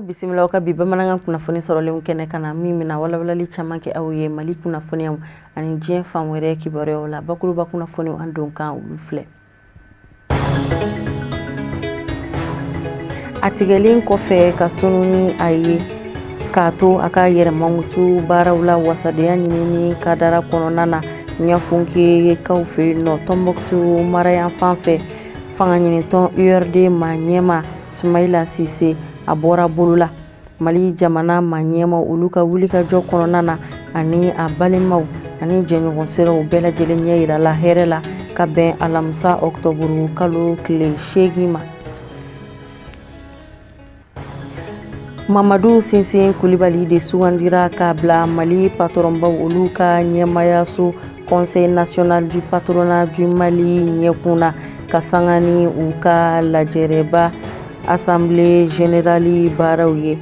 Bisimila ka bi bamanankan kunnafoni sɔrɔlen kɛnɛ kana min mina walawalali caman kɛ aw ye Mali kunnafoniyaw ani diɲɛ fan wɛrɛ kibaruyaw la bakuruba kunnafoniw an don kan olu filɛ. A tigɛlen kɔfɛ ka tunu ni a ye k'a to a ka yɛrɛmangutu baaraw la wasadenya ɲinini kadara kɔnɔna na ɲafunkekaw fɛ yen nɔ Tombouctou marayan fan fɛ fanga ɲinitɔn URD ma ɲɛma Soumaïla Cissé a bɔra bolo la. Mali jamana ma ɲɛma olu ka wulikajɔ kɔnɔna na ani a balimaw ani jɛɲɔgɔn seraw bɛɛ lajɛlen ɲɛ yirala hɛrɛ la ka bɛn alamisa octobre kalo tile 8 ma. Mamadou Sinsin Coulibaly de sugandira k'a bila Mali patronbaw olu ka ɲɛmayaso Conseil national du patronat du Mali ɲɛkunna ka sanga ni u ka lajɛrɛba Assemblée générale baaraw ye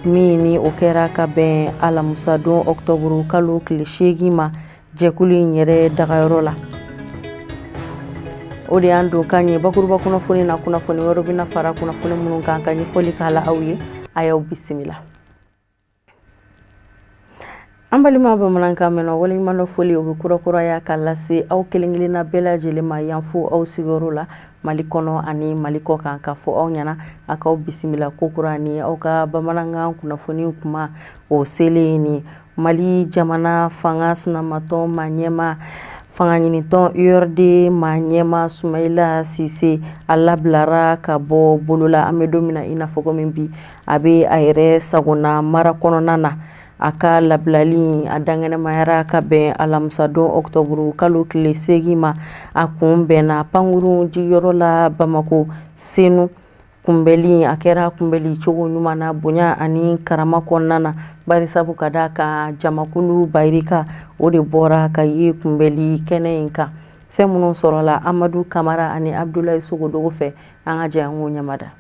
min ni o kɛra ka bɛn alamisa don octobre kalo tile 8 ma jɛkulu in yɛrɛ dagayɔrɔ la. O de y'an don kan ye bakuruba kunnafoni na kunnafoni wɛrɛ bɛna fara kunnafoni minnu kan ka ɲɛfɔli k'a la aw ye a y'aw bisimila. An balima bamanankan mɛnna waleɲuman dɔ foli o bɛ kurakuraya ka lase aw kelen-kelenna bɛɛ lajɛlen ma yan fo aw sigiyɔrɔ la Mali kɔnɔ ani Mali kɔ kan ka fɔ aw ɲɛna a k'aw bisimila ko kura ni aw ka bamanankan kunnafoni kuma o selen ni Mali jamana fanga sinamatɔn ma ɲɛma fanga ɲinitɔn URD ma ɲɛma Soumaïla Cissé a labilara ka bɔ bolo la. An bɛ don min na i n'a fɔ komi bi a bɛ a yɛrɛ sagona mara kɔnɔna na. A ka labilali a dangɛnɛmayara ka bɛn alamisa don octobre kalo tile 8 ma a kun bɛnna pankuru jigiyɔrɔ la Bamako Senu. Kunbɛli a kɛra kunbɛli cogo ɲuman na bonya ani karama kɔnɔna na bari sabu ka da ka jamakulu Bayirika o de bɔra ka ye kunbɛli kɛnɛ in kan. Fɛn minnu sɔrɔla Amadou Kamara ani Abdoulaye Sogodogo fɛ an ka jɛ an k'o ɲamada.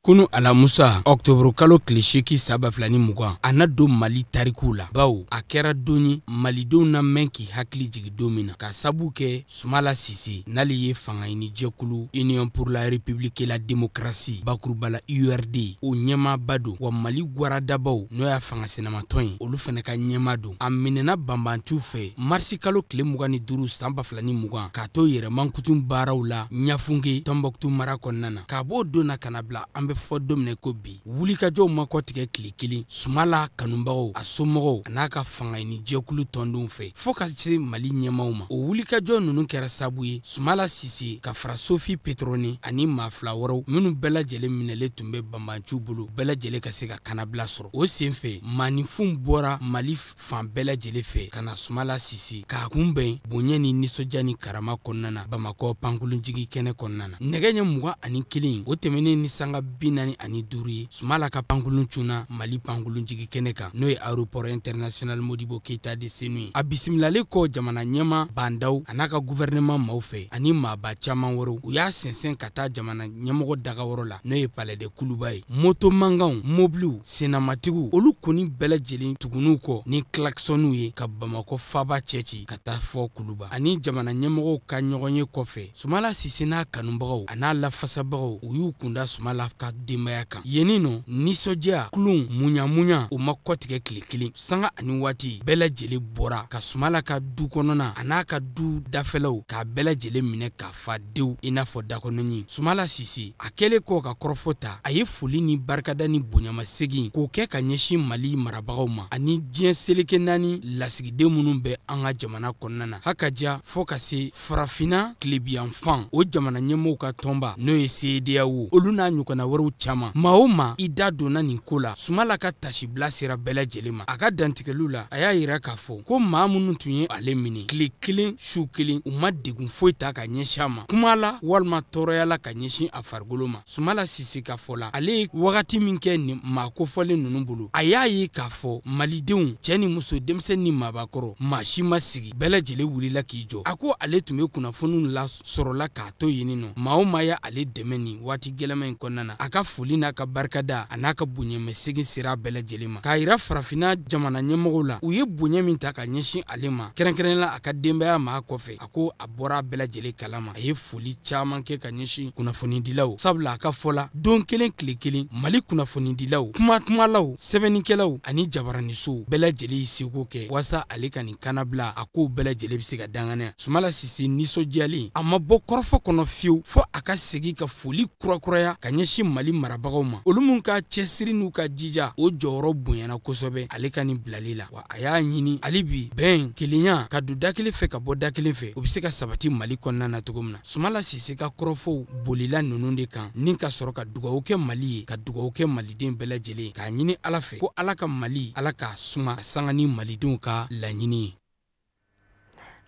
Kunu alamusa octobre kalo tile 8 saba filani mugan a na don Mali tariku la bawo a kɛra doni malidenw na mɛn k'i hakili jigi don min na ka sabu kɛ Soumaïla Cissé n'ale ye fanga ɲini jɛkulu Union pour la République et la Démocratie bakurubala URD o ɲɛmaaba don wa Mali gwaradabaw n'o y'a fanga senamatɔn ye olu fana ka ɲɛma don. A minɛna banbantu fɛ marisi kalo tile 25 san 2020 k'a to yɛrɛmankutun baaraw la ɲafunke Tombouctou mara kɔnɔna na k'a b'o don na kana bila an bɛ fɔ domine ko bi wulikajɔw ma kɔtigɛ tile kelen Soumaïla kanubagaw a somɔgɔw a n'a ka fanga ɲini jɛkulu tɔndenw fɛ fo ka se Mali ɲɛmaw ma. O wulikajɔ ninnu kɛra sabu ye Soumaïla Cissé ka fara Sophie Petroni ani maa fila wɛrɛw minnu bɛɛ lajɛlen minɛlen tun bɛ banbanciw bolo bɛɛ lajɛlen ka se ka kanabila sɔrɔ. O senfɛ maanifinw bɔra Mali fan bɛɛ lajɛlen fɛ ka na Soumaïla Cissé k'a kunbɛn bonya ni nisɔndiya ni karama kɔnɔna na Bamakɔ pankulunjigi kɛnɛ kɔnɔna na. Nɛgɛ ɲɛ 21 o tɛmɛnen ni sanga 45 ye Soumaïla ka pankulun cunna Mali pankulunjigi kɛnɛ kan n'o ye aéroport international Modibo Keita de Senu ye. A bisimilalen kɔ jamana ɲɛma bandaw a n'a ka gouvernement maaw fɛ ani maaba caman wɛrɛw u y'a sɛnsɛn ka taa jamana ɲɛmɔgɔ dagayɔrɔ la n'o ye palais de Kuluba ye. Moto mankanw mobiliw senamatigiw olu kɔni bɛɛ lajɛlen tugunniw kɔ ni klaxonniw ye ka Bamakɔ faba cɛci ka taa fɔ Kuluba ani jamana ɲɛmɔgɔw ka ɲɔgɔn ye kɔfɛ Soumaïla Cissé n'a kanubagaw a n'a lafasabagaw u y'u kunda Soumaïla ka denbaya kan. Yenino nisɔndiya kulun muɲamuɲa o ma kɔtigɛ tile kelen sanga ani waati bɛɛ lajɛlen bɔra ka Soumaïla ka du kɔnɔna a n'a ka du dafɛlaw k'a bɛɛ lajɛlen minɛ k'a fa dew i n'a fɔ dakɔnɔni. Soumaïla Cissé a kɛlen kɔ ka kɔrɔfɔ ta a ye foli ni barikada ni bonyamasegin k'o kɛ ka ɲɛsin Mali marabagaw ma ani diɲɛ seleke naani lasigiden minnu bɛ an ka jamana kɔnɔna na hakaja fɔ ka se farafinna tilebiyanfan o jamana ɲɛmɔgɔw ka tɔnba n'o ye CEDEAO olu n'a ɲɔgɔnna wɛrɛw caman maa o maa i da donna nin ko la Soumaïla ka tasibila sera bɛɛ lajɛlen ma. A ka dantigɛliw la a y'a yira k'a fɔ ko maa minnu tun ye ale minɛ tile kelen su kelen u ma degun foyi ta ka ɲɛsin a ma kuma la walima tɔɔrɔya la ka ɲɛsin a farikolo ma. Soumaïla Cissé ka fɔ la ale ye wagati min kɛ nin maa kofɔlen ninnu bolo a y'a ye k'a fɔ malidenw cɛ ni muso denmisɛnnin ni maabakɔrɔ maa si ma sigi bɛɛ lajɛlen wulila k'i jɔ. A ko ale tun bɛ kunnafoniw la sɔrɔla k'a to yen nɔ maa o maa y'a ale dɛmɛ nin waati gɛlɛman in kɔnɔna na a ka foli n'a ka barikada a n'a ka bonɲɛmɛsegin sira bɛɛ lajɛlen ma k'a yira farafina jamana ɲɛmɔgɔw la u ye bonya min ta ka ɲɛsin ale ma kɛrɛnkɛrɛnnenya a ka denbaya ma kɔfɛ a ko a bɔra bɛɛ lajɛlen kalama a ye foli caman kɛ ka ɲɛsin kunnafonidilaw sabula a ka fɔla don kelen tile kelen Mali kunnafonidilaw kumalaw sɛbɛnnikɛlaw ani jabaranisow bɛɛ lajɛlen y'i seko kɛ wasa ale ka nin kanabila a ko bɛɛ lajɛlen bɛ se ka danganiya Sumala Sise nisɔndiyalen a ma bɔ kɔrɔfɔ kɔnɔ fiyewu fɔ a ka segin ka foli kurakuraya ka ɲɛsin Mali marabagaw ma olu mun ka cɛsiri n'u ka jija o jɔyɔrɔ bonyana kosɛbɛ ale ka nin bilali la wa a y'a ɲini hali bi bɛn kelenya ka don da kelen fɛ ka bɔ da kelen fɛ o bɛ se ka sabati Mali kɔnɔna na cogo min na Sumala Sise ka kɔrɔfɔw bolila ninnu de kan ni ka sɔrɔ ka dugawu kɛ Mali ye ka dugawu kɛ maliden bɛɛ lajɛlen k'a ɲini Ala fɛ ko Ala ka Mali Ala k'a suma a sanga ni malidenw ka laɲini ye.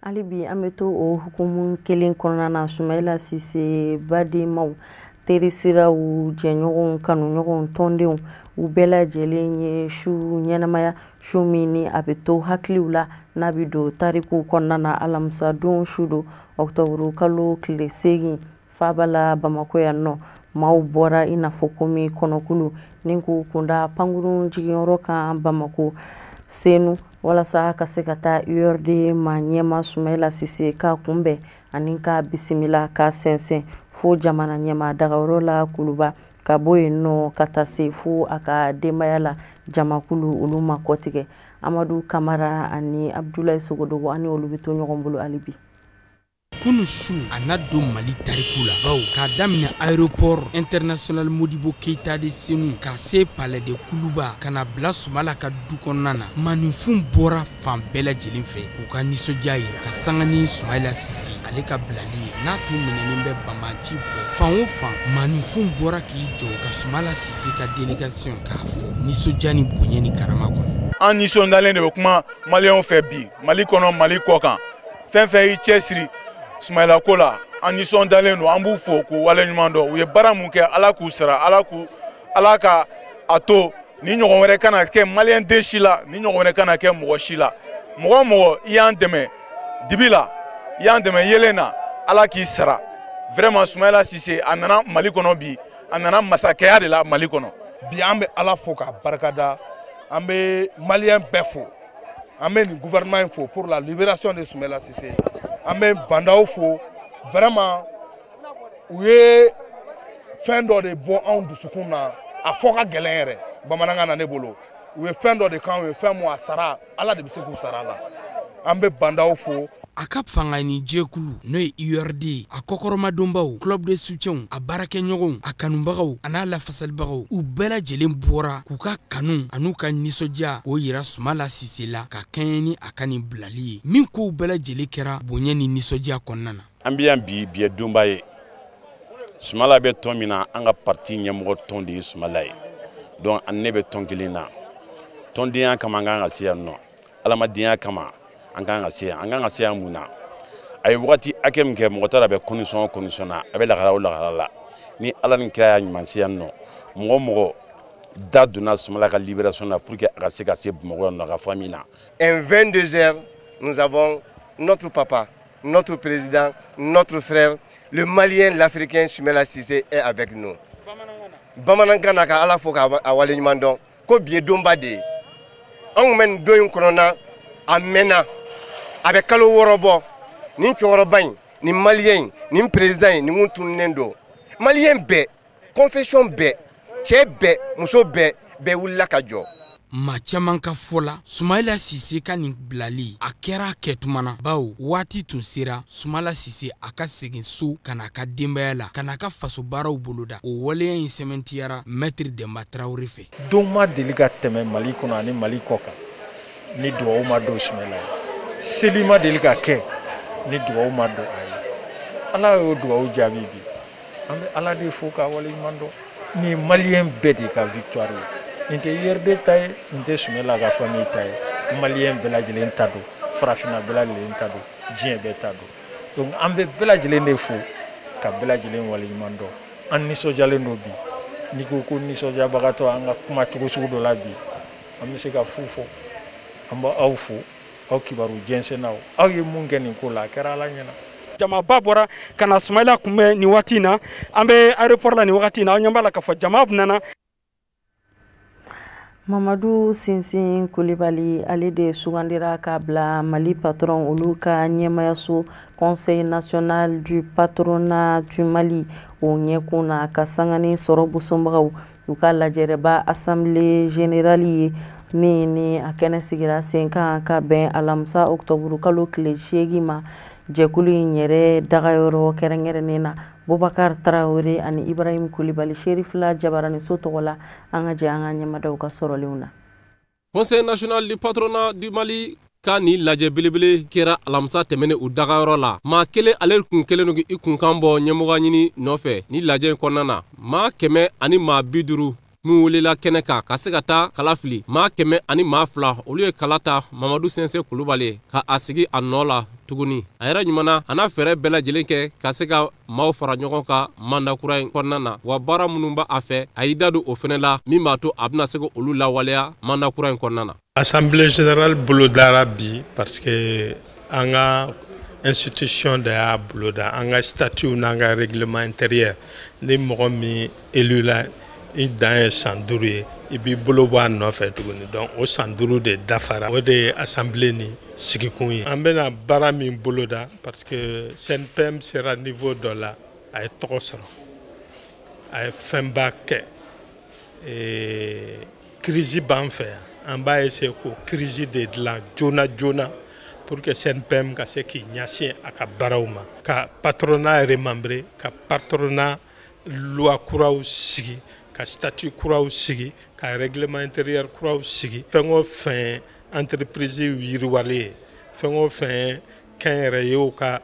Hali bi an bɛ to o hukumu kelen kɔnɔna na Sumala Sise badenmaw terisiraw jɛɲɔgɔnw kanuɲɔgɔnw tɔndenw u bɛɛ lajɛlen ye su ɲɛnamaya su min ni a bɛ to hakiliw la n'a bɛ don tarikuw kɔnɔna na alamisa don su don ɔktɔburu kalo tile 8 faba la Bamako yan nɔ maaw bɔra i n'a fɔ komi kɔnɔkulu ni k'u kunda pankurun jigiyɔrɔ kan Bamako senu walasa ka se ka taa URD ma ɲɛma Sumala Sise ka kunbɛn ani ka bisimila ka sɛnsɛn fo jamana ɲɛma dagayɔrɔ la Kuluba ka bɔ yen nɔ ka taa se fo a ka denbaya la jamakulu olu ma kɔtigɛ Amadu Kamara ani Abdulaye Sogodogo ani olu bɛ to ɲɔgɔn bolo hali bi. Kunu su a na don Mali tariku la bawo k'a daminɛ aéroport international Modibo Keita de Senu ka se palais de Kuluba ka na bila Sumala ka du kɔnɔna na maninfin bɔra fan bɛɛ lajɛlen fɛ k'u ka nisɔndiya yira ka sanga ni Sumala Sise ale ka bilali ye n'a tun minɛnen bɛ Banbanci fɛ fan o fan maninfin bɔra k'i jɔ ka Sumala Sise ka délégation k'a fɔ nisɔndiya ni bonya ni karama kɔnɔ. An nisɔndiyalen de bɛ kuma maliyɛnw fɛ bi Mali kɔnɔ Mali kɔ kan fɛn fɛn y'i cɛsiri Sumala ko la an nisɔndiyalen don an b'u fo k'u waleɲuman dɔn u ye baara mun kɛ Ala k'u sara Ala ka a to ni ɲɔgɔn wɛrɛ kana kɛ maliyɛn den si la ni ɲɔgɔn wɛrɛ kana kɛ mɔgɔ si la mɔgɔ o mɔgɔ i y'an dɛmɛ dibi la i y'an dɛmɛ yelen na Ala k'i sara vraiment Sumala Sise a nana Mali kɔnɔ bi a nana masakɛya de la Mali kɔnɔ bi an bɛ Ala fo k'a barikada an bɛ maliyɛn bɛɛ fo an bɛ nin gouvernement in fo pour la libération de Sumala Sise an bɛ bandaw fo vraiment u ye fɛn dɔ de bɔ anw dusukun na a fɔ ka gɛlɛn yɛrɛ bamanankan na ne bolo u ye fɛn dɔ de k'anw ye fɛn mun a sara Ala de bɛ se k'u sara la an bɛ bandaw fo. A ka fanga ni jɛkulu n'o ye URD a kɔkɔrɔmadonbaw club de soutien a baarakɛɲɔgɔnw a kanubagaw a n'a lafasalibagaw u bɛɛ lajɛlen bɔra k'u ka kanu an'u ka nisɔndiya k'o yira Sumala Sise la ka kɛɲɛ ni a ka nin bilali ye min kow bɛɛ lajɛlen kɛra bonya ni nisɔndiya kɔnɔna na. An bɛ yan bi ye donba ye Sumala bɛ tɔn min na an ka parti ɲɛmɔgɔ tɔn de ye Sumala ye donc an ne bɛ tɔn kelen na tɔndenya kama an kan ka se yan nɔ adamadenya kama an kan ka se yan mun na a ye wagati hakɛ min kɛ mɔgɔ t'a la bɛ condition na a bɛ lahara o lahara la ni Ala ni kira y'a ɲuman se yan nɔ mɔgɔ mɔgɔ da donna Sumala ka libération na pour que a ka se ka se Bamakɔ yan nɔ a ka famille na. En 22 heures nous avons notre papa, notre président, notre frère, le Malien, l'Africain Sumala Sise est avec nous. Bamanankan ka Ala fo ka waleɲuman dɔn ko bi ye donba de ye anw mɛ don in kɔnɔna a mɛnna a bɛ kalo 6 bɔ nin cɛkɔrɔba in nin Malien nin président in nin kun tununnen don Malien bɛɛ confession bɛɛ cɛ bɛɛ muso bɛɛ wulila ka jɔ. Maa caman ka fɔ la Sumala Sise ka nin bilali a kɛra kɛtuma na bawo waati tun sera Sumala Sise a ka segin so ka n'a ka denbaya la ka n'a ka faso baaraw boloda o waleya in sɛmɛntiyara Maître Demba Traoré fɛ. Don ma deli ka tɛmɛ Mali kɔnɔ ani Mali kɔ kan ni dugawu ma don Sumala ye seli ma deli ka kɛ ni dugawu ma don a ye Ala y'o dugawu jaabi bi an bɛ Ala de fo k'a waleɲuman dɔn ni Malien bɛɛ de ka victoire ye. Nin tɛ URD ta ye nin tɛ Sumala ka famille ta ye Malien bɛɛ lajɛlen ta don farafina bɛɛ lajɛlen ta don diɲɛ bɛɛ ta don donc an bɛ bɛɛ lajɛlen de fo ka bɛɛ lajɛlen waleɲuman dɔn an nisɔndiyalen don bi n'i ko ko nisɔndiyabagatɔ an ka kuma cogo sugu dɔ la bi an bɛ se ka fu fɔ an b'aw fo aw kibaru jɛnsɛnnaw aw ye mun kɛ nin ko la a kɛra Ala ɲɛna. jamaba bɔra kana Sumaila kunbɛ ni waati na an bɛ aéroport la ni waati na aw ɲɛ b'a la k'a fɔ jama nana. Mamadou Sinsin Koulibaly ale de sugandira ka bila Mali patron olu ka ɲɛmayaso Conseil national du patronat du Mali o ɲɛkun na ka sangani sɔrɔ busonbagaw u ka lajɛrɛba assemblée générale ye min ni a kɛnɛ sigira sen kan ka bɛn alamisa octobre kalo tile 8 ma. Jɛkulu in yɛrɛ dagayɔrɔ kɛrɛnkɛrɛnnen na Boubacar Traoré ani Ibrahim Koulibaly Sherifla Jabarani so tɔgɔ la an ka jɛ an ka ɲɛmadaw ka sɔrɔlenw na. Conseil national du patronat du Mali ka ni lajɛ belebele kɛra alamisa tɛmɛnen u dagayɔrɔ la. Maa kelen ale kun kelen no i kunkan bɔ ɲɛmɔgɔ ɲini nɔfɛ ni lajɛ in kɔnɔna na. Maa 100 ani maa 50 min welela kɛnɛ kan ka se ka taa kala fili. Maa 100 ani maa 2 olu ye kala ta Mamadou Sinsin Koulibaly ka a sigi a nɔ la tuguni. A yɛrɛ ɲumana a n'a fɛrɛ bɛɛ lajɛlen kɛ ka se ka maaw fara ɲɔgɔn kan manda kura in kɔnɔna na wa baara minnu b'a fɛ a y'i da don o fɛnɛ la min b'a to a bɛna se olu lawaleya manda kura in kɔnɔna na. Assemblée générale bolo dara bi parce que an ka institution de y'a bolo da an ka statut n'an ka règlement intérieur ni mɔgɔ min élu la i dan ye san 5 ye i b'i bolo bɔ a nɔfɛ tuguni donc o san 5 de dafara o de ye assemblée ni sigikun ye an bɛna baara min bolo da parce que CNPM sera niveau dɔ la a ye tɔgɔ sɔrɔ a ye fɛnba kɛ crise b'an fɛ yan an b'a essayer ko crise de dilan joona joona pour que CNPM ka se k'i ɲɛsin a ka baaraw ma ka patronat remembré ka patronat loi kuraw sigi ka statut kuraw sigi ka règlement intérieur kuraw sigi fɛn o fɛn entreprise yiriwali ye fɛn o fɛn kɛnyɛrɛyew ka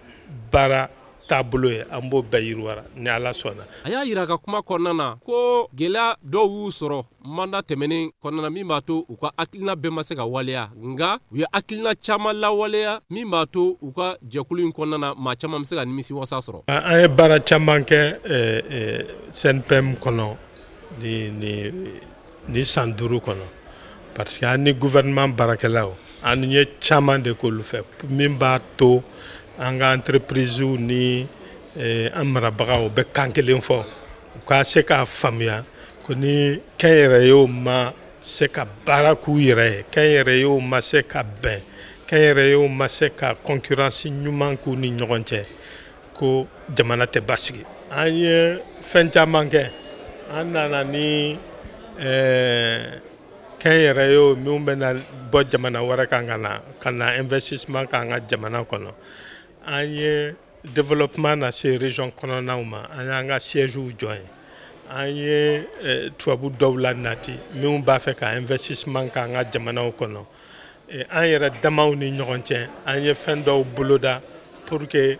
baara taabolo ye an b'o bɛɛ yiriwara ni Ala sɔnna. A y'a yira ka kuma kɔnɔna na ko gɛlɛya dɔw y'u sɔrɔ manda tɛmɛnen kɔnɔna na min b'a to u ka hakilina bɛɛ ma se ka waleya nka u ye hakilina caman lawaleya min b'a to u ka jɛkulu in kɔnɔna na maa caman bɛ se ka nimisi wasa sɔrɔ. An ye baara caman kɛ CNPM kɔnɔ ni san 5 kɔnɔ parce que an ni gouvernement baarakɛlaw an ye caman de k'olu fɛ min b'a to an ka entreprise ni an marabagaw bɛ kan kelen fɔ u ka se k'a faamuya ko ni kɛnyɛrɛyew ma se ka baara k'u yɛrɛ ye kɛnyɛrɛyew ma se ka bɛn kɛnyɛrɛyew ma se ka concurrence ɲuman k'u ni ɲɔgɔn cɛ ko jamana tɛ basigi. An ye fɛn caman kɛ an nana ni kɛnyɛrɛyew minnu bɛna bɔ jamana wɛrɛ kan ka na investissement k'an ka jamana kɔnɔ. An ye développement na se région kɔnɔnaw ma an y'an ka siègew jɔ yen an ye tubabu dɔw la nati minnu b'a fɛ ka investissement k'an ka jamanaw kɔnɔ an yɛrɛ damaw ni ɲɔgɔn cɛ an ye fɛn dɔw boloda pour que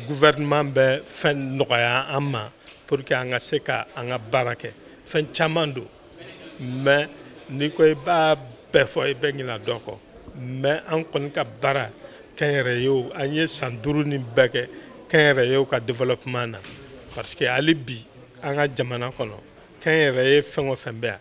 gouvernement bɛ fɛn nɔgɔya an ma pour que an ka se ka an ka baara kɛ fɛn caman don mais n'i ko i b'a bɛɛ fɔ i bɛ ɲinɛ dɔ kɔ mais an kɔni ka baara kɛnyɛrɛyew an ye san 5 ni bɛɛ kɛ kɛnyɛrɛyew ka développement na parce que hali bi an ka jamana kɔnɔ kɛnyɛrɛye fɛn o fɛn bɛ yan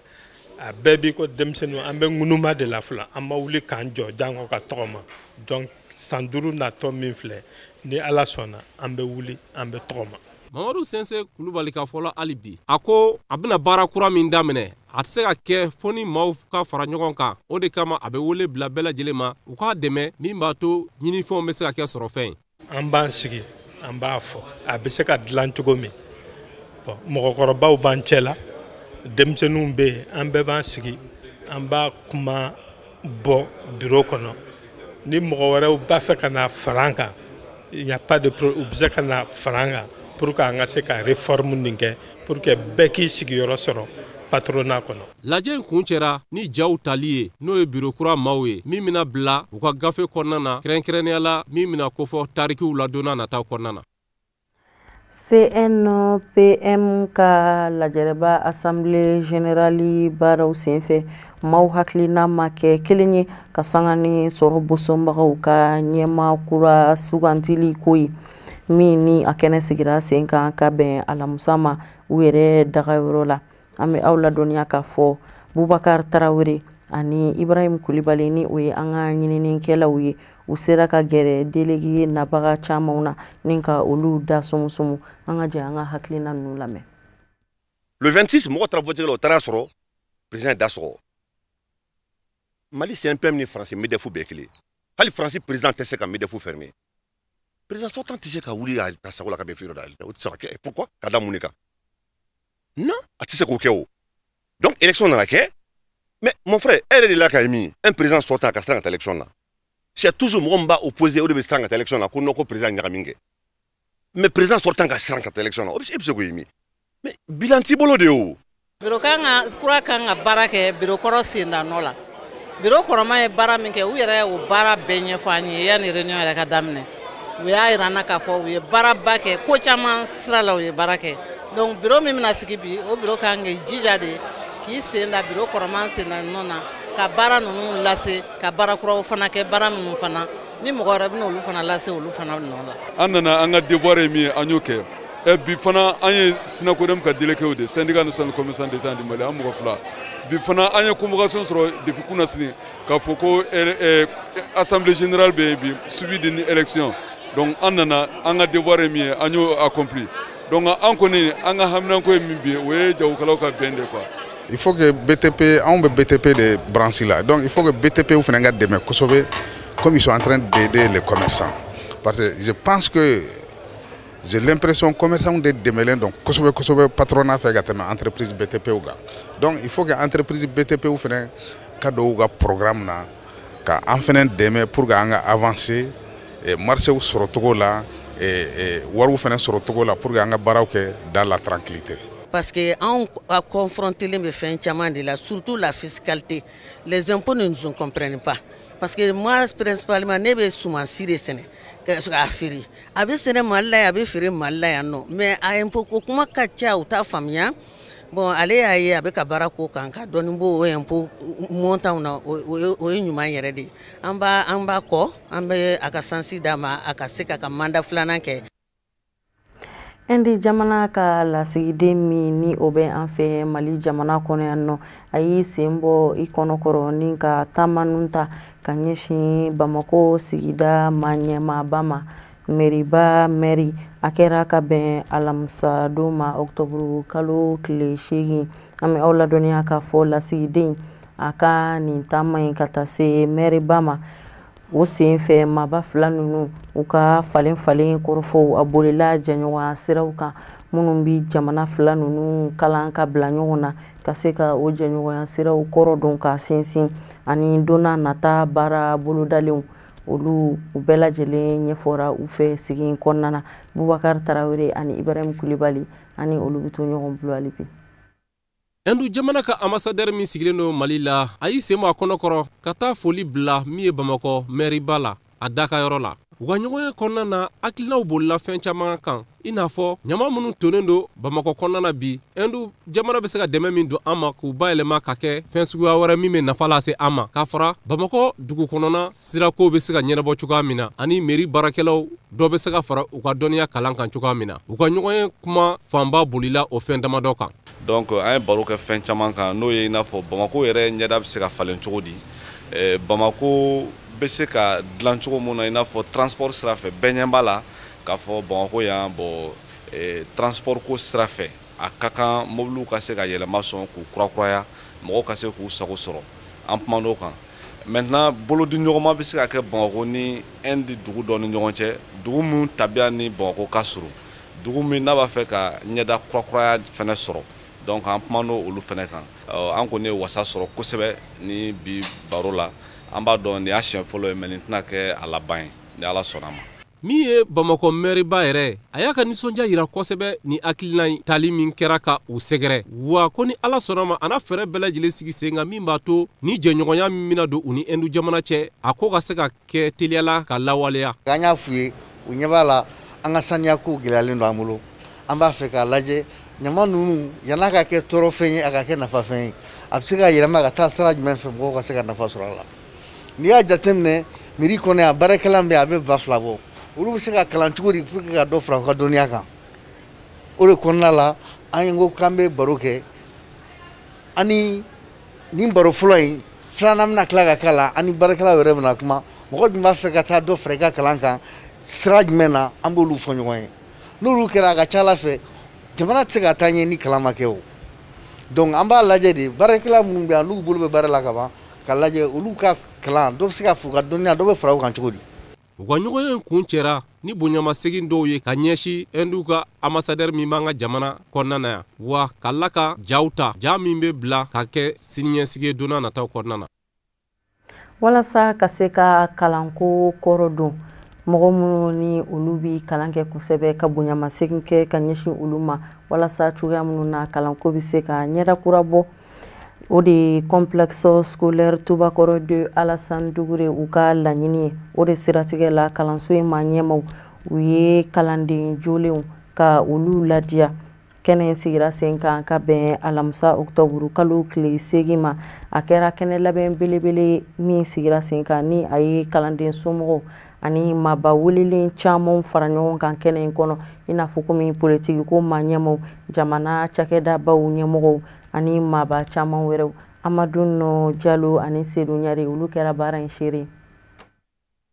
a bɛɛ bi ko denmisɛnninw an bɛ ŋunuma de la fɔlɔ an ma wuli k'an jɔ jango ka tɔgɔma donc san 5 natɔ min filɛ ni Ala sɔnna an bɛ wuli an bɛ tɔgɔma. Mamadou Sinsin Koulibaly ka fɔlɔ hali bi a ko a bɛna baara kura min daminɛ a tɛ se ka kɛ fo ni maaw ka fara ɲɔgɔn kan o de kama a bɛ wele bila bɛɛ lajɛlen ma u k'a dɛmɛ min b'a to ɲinifɛnw bɛ se ka kɛ sɔrɔfɛn ye. An b'an sigi an b'a fɔ a bɛ se ka dilan cogo min bon mɔgɔkɔrɔbaw b'an cɛ la denmisɛnninw bɛ yen an bɛɛ b'an sigi an b'a kuma bɔ bureau kɔnɔ ni mɔgɔ wɛrɛw b'a fɛ ka na fara an kan il n'y a pas de problème u bɛ se ka na fara an kan pour que an ka se ka réforme nin kɛ pour que bɛɛ k'i sigiyɔrɔ sɔrɔ patronat kɔnɔ. Lajɛ in kun cɛra ni jaw tali ye n'o ye bureau kura maaw ye min bɛna bila u ka gafe kɔnɔna na kɛrɛnkɛrɛnnenya la min bɛna kofɔ tarikiw la donna nataw kɔnɔna na. CNPM ka lajɛrɛba assemblée générale baaraw senfɛ maaw hakilina ma kɛ kelen ye ka sanga ni sɔrɔ bosonbagaw ka ɲɛma kura sugantili ko ye min ni a kɛnɛ sigira sen kan ka bɛn alamusa ma u yɛrɛ dagayɔrɔ la. An bɛ aw ladɔnniya k'a fɔ Boubacar Traoré ani Ibrahim Kulibali ni o ye an ka ɲininikɛlaw ye u sera ka gɛrɛ délégué nabaga camanw na ni ka olu da sumusumu an ka jɛ an ka hakilina ninnu lamɛn. Le 26 mɔgɔ taara voter la o taara sɔrɔ président da sɔgɔ. Mali CNPM ni France MEDEF bɛɛ kelen. Hali France président tɛ se ka MEDEF fermer. Président sortant tɛ se ka wuli ka sago la ka bɛn fiyɔrɔ da o tɛ se ka kɛ. Pourquoi? Ka da mun de kan? Non, a tɛ se k'o kɛ o. Donc élection nana kɛ. Mais mon frère, elle est là quand même. Un président sortant à cette élection là. C'est toujours mon bas opposé au début de cette élection là qu'on a président Nyamingue. Mais président sortant à cette élection là, mais bilan tibolo de où? Biro kanga kura kanga barake biro koro sinda nola. Biro koro ma e bara minke u yere o bara benye fani ya ni réunion ya ka damne. U ya irana ka fo u ye bara bake ko chama srala u ye barake. Donc biro mi na sigibi o biro kanga jija de ki senda biro koro ma senda nona ka bara nunu lase ka bara kura fana ke bara nunu fana ni mɔgɔ wɛrɛ bɛna olu fana lase olu fana nɔ la. An nana an ka devoir ye min ye an y'o kɛ. Bi fana an ye Sinakodem ka délégué de syndicat national commerçant des temps du Mali an mɔgɔ fila. Bi fana an ye convocation sɔrɔ depuis kunna sini k'a fɔ ko assemblée générale bɛ yen bi suivi d'une élection. Donc an nana an ka devoir ye min ye an y'o accompli. Donc an kɔni an ka haminanko ye min bi o ye jagokɛlaw ka bɛn de quoi. Il faut que BTP, on BTP de branches là. Donc il faut que BTP ou Fenenga demain comme ils sont en train d'aider les commerçants. Parce que je pense que j'ai l'impression que les commerçants de démêler donc Kosovo patronat fait gâtement entreprise BTP ou gars. Donc il faut que l'entreprise BTP ou Fenenga cadeau ou programme là, qu'en fait demain pour avancer et marcher sur le Togo là et voir Fenenga sur le Togo là pour gagner barauke dans la tranquillité. Parce qu'on a confronté les fins de là, surtout la fiscalité. Les impôts ne nous comprennent pas. Parce que moi, principalement, je suis souvent siré séné. Afiri. Abi séné malaya, abi firi malaya non. Mais à impôt, comment katia ou ta famille? Bon, allez aïe avec un barako kanka, donne-moi un impôt montant ou une humaine yéredi. Amba ko, amba akasansi dama, akaseka kamanda flananke. Endi jamana ka lasigiden min ni o bɛ an fɛ Mali jamana kɔnɔ yan nɔ a y'i sen bɔ i kɔnɔkɔrɔ ni ka taamanu ta ka ɲɛsin Bamako sigida ɲɛmaaba ma mairie mairie a kɛra ka bɛn alamisa don ma octobre kalo tile 8 an bɛ aw ladɔnniya k'a fɔ lasigiden a ka nin taama in ka taa se maireba ma o sen fɛ maaba fila ninnu u ka falen kɔrɔfɔw a bolila jɛɲɔgɔnya siraw kan minnu bi jamana fila ninnu kalan ka bila ɲɔgɔn na ka se ka o jɛɲɔgɔnya siraw kɔrɔ dɔn ka sinsin ani donna nata baara bolodalenw olu u bɛɛ lajɛlen ɲɛfɔra u fɛ sigi in kɔnɔna na Bubakari Tarawele ani Ibrahim Kulibali ani olu bɛ to ɲɔgɔn bolo hali bi. Endu jamana ka ambassadeur min sigilen do Mali la a y'i sen bɔ a kɔnɔkɔrɔ ka taa foli bila min ye Bamako mairiba la a dakayɔrɔ la u ka ɲɔgɔnya kɔnɔna na hakilinaw bolila fɛn caman kan i n'a fɔ ɲama minnu tonnen do Bamako kɔnɔna na bi endu jamana bɛ se ka dɛmɛ min don an ma k'u bayɛlɛma ka kɛ fɛn suguya wɛrɛ min bɛ nafa lase an ma k'a fara Bamako dugu kɔnɔna sirakow bɛ se ka ɲɛnabɔ cogoya min na ani mairie baarakɛlaw dɔ bɛ se ka fara u ka dɔnniya kalan kan cogoya min na u ka ɲɔgɔnya kuma fanba bolila o fɛn damadɔ kan. Donc an ye baro kɛ fɛn caman kan n'o ye i n'a fɔ Bamako yɛrɛ ɲɛda bɛ se ka falen cogo di Bamako bɛ se ka dilan cogo min na i n'a fɔ transport sira fɛ bɛɛ ɲɛ b'a la k'a fɔ Bamako yan transport ko sira fɛ a ka kan mobiliw ka se ka yɛlɛma sɔn k'u kurakuraya mɔgɔw ka se k'u sago sɔrɔ an kumana o kan maintenant bolodi ɲɔgɔnma bɛ se ka kɛ Bamako ni Inde dugu dɔ ni ɲɔgɔn cɛ dugu min tabiya ni Bamako ka surun dugu min n'a b'a fɛ ka ɲɛda kurakuraya fɛnɛ sɔrɔ. Donc an kumana olu fɛnɛ kan an kɔni ye wasa sɔrɔ kosɛbɛ ni bi baro la an b'a dɔn nin y'a siɲɛ fɔlɔ ye mais nin tɛna kɛ a laban ye ni Ala sɔnna ma. Min ye Bamako mairiba yɛrɛ a y'a ka nisɔndiya yira kosɛbɛ ni hakilina in tali min kɛra ka u sɛgɛrɛ wa ko ni Ala sɔnna ma a n'a fɛɛrɛ bɛɛ lajɛlen sigi sen kan min b'a to ni jɛɲɔgɔnya min bɛna don u ni Endu jamana cɛ a ko ka se ka kɛ teliyala ka lawaleya. K'an y'a f'u ye u ɲɛ b'a la an ka saniyako gɛlɛyalen don an bolo an b'a fɛ k'a lajɛ ɲama ninnu yan'a ka kɛ tɔɔrɔfɛn ye a ka kɛ nafafɛn ye a bɛ se ka yɛlɛma ka taa sira jumɛn fɛ mɔgɔw ka se ka nafa sɔrɔ a la n'i y'a jateminɛ mairie kɔnɔ yan baarakɛla bɛ a bɛ ba fila bɔ olu bɛ se ka kalan cogo di pour que ka dɔ fara u ka dɔnniya kan o de kɔnɔna la an ko k'an bɛ baro kɛ ani nin baro fɔlɔ in filanan bɛna tila ka k'a la ani baarakɛlaw yɛrɛ bɛna kuma mɔgɔ dun b'a fɛ ka taa dɔ fara i ka kalan kan sira jumɛn na an b'olu fɔ ɲɔgɔn ye n'olu kɛra a ka ca ala fɛ jamana tɛ se ka taa ɲɛ ni kalan ma kɛ o donc an b'a lajɛ de baarakɛla minnu bɛ yan n'u bolo bɛ baara la ka ban ka lajɛ olu ka kalan dɔ bɛ se ka f'u ka dɔnniya dɔ bɛ fara u kan cogo di u ka ɲɔgɔnye kun cɛra ni bonyamasegin dɔw ye ka ɲɛsin endu ka ambassadeur min b'an ka jamana kɔnɔna na yan wa k'ala ka jaw ta ja min bɛ bila ka kɛ siniɲɛsigi donna nataw kɔnɔna na walasa ka se ka kalanko kɔrɔ don mɔgɔ minnu ni olu bi kalan kɛ kosɛbɛ ka bonyamasegin kɛ ka ɲɛsin olu ma walasa cogoya minnu na kalanko bɛ se ka ɲɛdakura bɔ o de complexe scolaire Tubakɔrɔ de Alassane Dugure u ka laɲini ye o de siratigɛ la kalanso in ma ɲɛmaw u ye kalanden jolenw ka olu ladiya kɛnɛ sigira sen kan ka bɛn alamisa octobre kalo tile 8 ma a kɛra kɛnɛ labɛn belebele min sigira sen kan ni a ye kalanden somɔgɔw ani maba welelen caman fara ɲɔgɔn kan kɛnɛ in kɔnɔ i n'a fɔ komi politiki ko ma ɲɛmaw jamana cakɛdabaw ɲɛmɔgɔw ani maba caman wɛrɛw Amadou No Diallo ani Seydou Ɲare olu kɛra baara in seere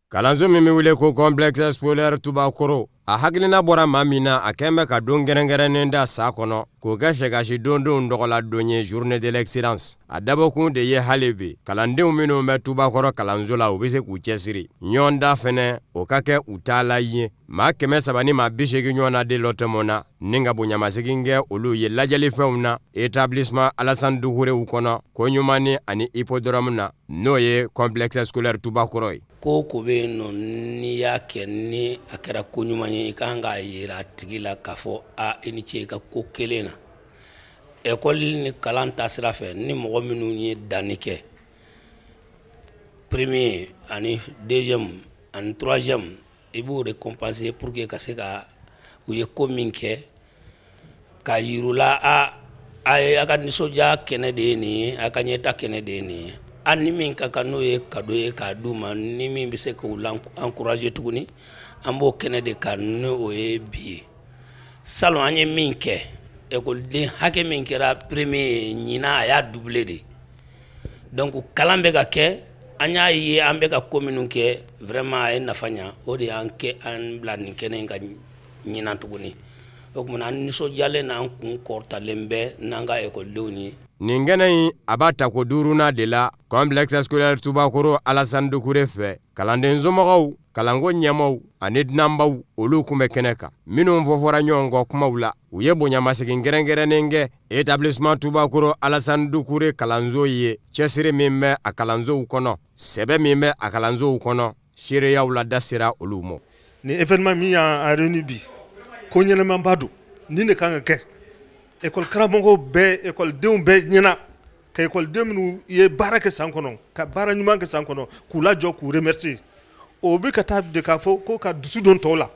kalanso min bɛ wele ko complexe scolaire Tubakɔrɔ a hakilina bɔra maa min na a kɛn bɛ ka don gɛrɛngɛrɛnnen da sa kɔnɔ k'o kɛ sɛgasi dondenw dɔgɔla don ye journée de l'excellence a dabɔkun de ye hali bi kalandenw minnu bɛ Tubakɔrɔ kalanso la u bɛ se k'u cɛsiri ɲɔgɔn da fɛnɛ o ka kɛ u taala ye maa 300 ni maa 80 ɲɔgɔn na de lɔtɛmɔ na ni ka bonyamasegin kɛ olu ye lajɛli fɛnw na établissement Alassane Dugurew kɔnɔ ko ɲumani ani hippodrome na n'o ye complexe scolaire Tubakɔrɔ ye ko ko bɛ yen nɔ n'i y'a kɛ ni a kɛra ko ɲuman ye i kan k'a yira a tigi la k'a fɔ a i ni ce i ka ko kelen na ekɔli ni kalan taasira fɛ ni mɔgɔ minnu ye danni kɛ premier ani deuxième ani troisième i b'o récompenser pour que ka se ka u ye ko min kɛ ka yirula a ka nisɔndiya kɛnɛ de ye nin ye a ka ɲɛta kɛnɛ de ye nin ye ani min ka kan n'o ye cadeau ye k'a d'u ma ni min bɛ se k'u encourager tuguni an b'o kɛnɛ de kan n'o ye bi ye salon an ye min kɛ écoleden hakɛ min kɛra premier ɲina a y'a doublé de donc kalan bɛ ka kɛ an y'a ye an bɛ ka ko minnu kɛ vraiment a ye nafa ɲa o de y'an kɛ an bila nin kɛnɛ in ka ɲina tuguni o kumana an nisɔndiyalen n'an kun kɔrɔtalen bɛ n'an ka écoledenw ye nin kɛnɛ in a b'a ta ko 5nan de la complexe scolaire Tubakɔrɔ Alassane Dukure fɛ kalanden somɔgɔw kalanko ɲɛmaw ani dunanbaw olu kun bɛ kɛnɛ kan minnu fɔfɔra ɲɔgɔn kɔ kumaw la u ye bonyamasegin gɛrɛngɛrɛnnen kɛ établissement Tubakɔrɔ Alassane Dukure kalanso ye cɛsiri min bɛ a kalansow kɔnɔ sɛbɛ min bɛ a kalansow kɔnɔ seereyaw la da sera olu ma ni événement min y'an réuni bi ko ɲɛnɛmanba don nin de kan ka kɛ école karamɔgɔw bɛɛ écoledenw bɛɛ ɲɛna ka écoleden minnu ye baara kɛ san kɔnɔ ka baara ɲuman kɛ san kɔnɔ k'u lajɔ k'u remercier o bɛ ka taa de k'a fɔ ko ka dusu don tɔw la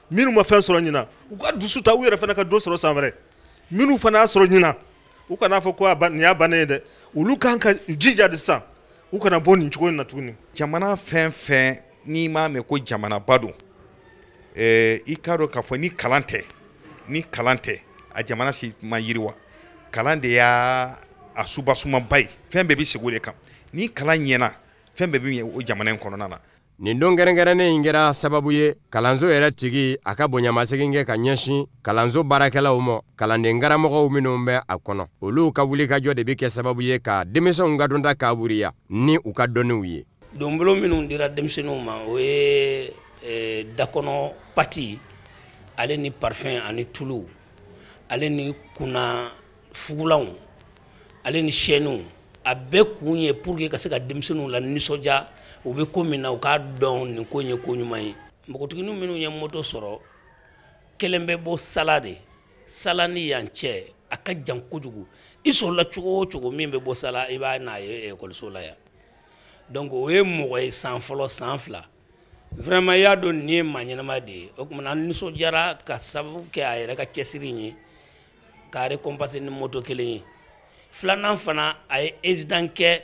minnu ma fɛn sɔrɔ ɲina u ka dusu ta u yɛrɛ fana ka dɔ sɔrɔ san wɛrɛ minnu fana y'a sɔrɔ ɲina u kana fɔ ko nin y'a bannen ye dɛ olu kan ka jija de sisan u kana bɔ nin cogo in na tuguni jamana fɛn fɛn n'i m'a mɛn ko jamanaba don i k'a dɔn k'a fɔ ni kalan tɛ a jamana si ma yiriwa kalan de y'a a subasumaba ye fɛn bɛɛ bɛ sigi o de kan ni kalan ɲɛna fɛn bɛɛ bɛ ɲɛ o jamana in kɔnɔna na nin don gɛrɛngɛrɛnnen in kɛra sababu ye kalanso yɛrɛ tigi a ka bonyamasegin kɛ ka ɲɛsin kalanso baarakɛlaw ma kalanden karamɔgɔw minnu bɛ a kɔnɔ olu ka wulikajɔ de bɛ kɛ sababu ye ka denmisɛnw ka donta kaburiya ni u ka dɔnniw ye donbolo minnu dira denmisɛnninw ma o ye dakɔnɔ pati ale ni parfum ani tulu ale ni kunna fugulanw ale ni chaînew a bɛɛ kun ye pour que ka se ka denmisɛnninw la nisɔndiya u bɛ ko min na u k'a dɔn nin ko in ye ko ɲuman ye npogotigininw minnu ye moto sɔrɔ kelen bɛ bɔ sala de sala ni yan cɛ a ka jan kojugu i sɔrɔla cogo o cogo min bɛ bɔ sala i b'a n'a ye ekɔliso la yan donc o ye mɔgɔ ye san fɔlɔ san fila vraiment i y'a dɔn nin ye maa ɲɛnama de ye o kumana an nisɔndiyara ka sababu kɛ a yɛrɛ ka cɛsiri ye k'a récompenser ni moto kelen ye filanan fana a ye ésident kɛ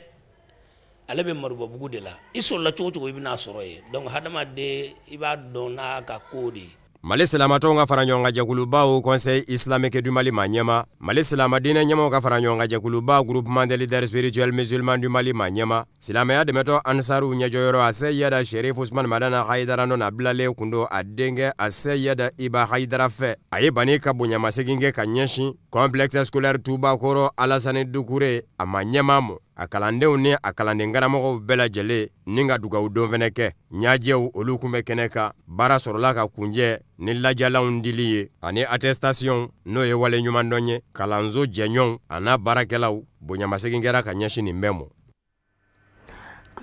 ale bɛ Marubabugu de la i sɔrɔla cogo cogo i bɛna sɔrɔ ye donc hadamaden i b'a dɔn n'a ka ko de Mali Silamato nga fara ɲɔgɔn ka jɛkulu baw Conseil islamique du Mali ma ɲɛma, Mali Silama diinɛ ɲɛmɔgɔw ka fara ɲɔgɔn ka jɛkulu baw Groupement des leaders spirituels musulmans du Mali ma ɲɛma, silamɛya dɛmɛtɔ Ansaru ɲɛjɔyɔrɔ a Seyida Sherif Ousmane Madana Haidara nɔ na bilalen kundo a denkɛ a Seyida Iba Haidara fɛ. A ye bani ka bonyamasegin kɛ ka ɲɛsin complexe scolaire Tubakoro Alassane Doucouré a ma ɲɛma mɔ. A kalandenw ni a kalanden karamɔgɔw bɛɛ lajɛlen ni ka dugawu don fɛnɛ kɛ. Ɲajɛw olu kun bɛ kɛnɛ kan. Baara sɔrɔla ka kunjɛ ni lajalanw dili ye ani attestation n'o ye wale ɲuman dɔn ye. Kalanso jɛɲɔgɔnw a n'a baarakɛlaw bonyamasegin kɛra ka ɲɛsin nin bɛɛ mɔ.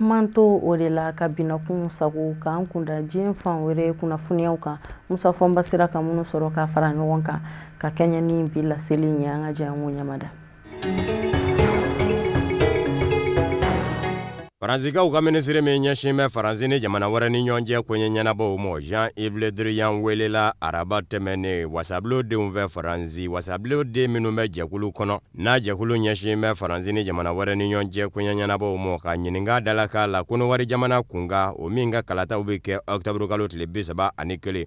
An to o de la ka binakun sago k'an kunda diɲɛ fan wɛrɛ kunnafoniyaw kan. Musa Fɔnba sera ka minnu sɔrɔ ka fara ɲɔgɔn kan ka kɛɲɛ ni bi laseli ye an ka jango ɲamada. Faranzikaw ka minisiri min ɲɛsin bɛ Faransi ni jamana wɛrɛ ni ɲɔgɔn cɛ koɲɛ ɲɛnabɔw mɔ Jean-Yves Le Drian welela araba tɛmɛnen wasabilenw fɛ Faransi wasabilenw minnu bɛ jɛkulu kɔnɔ n'a jɛkulu ɲɛsin bɛ Faransi ni jamana wɛrɛ ni ɲɔgɔn cɛ koɲɛ ɲɛnabɔw mɔ ka ɲininka dalaka la kɔnɔwari jamana kunga o min ka kalataw bɛ kɛ octobre kalo tile 31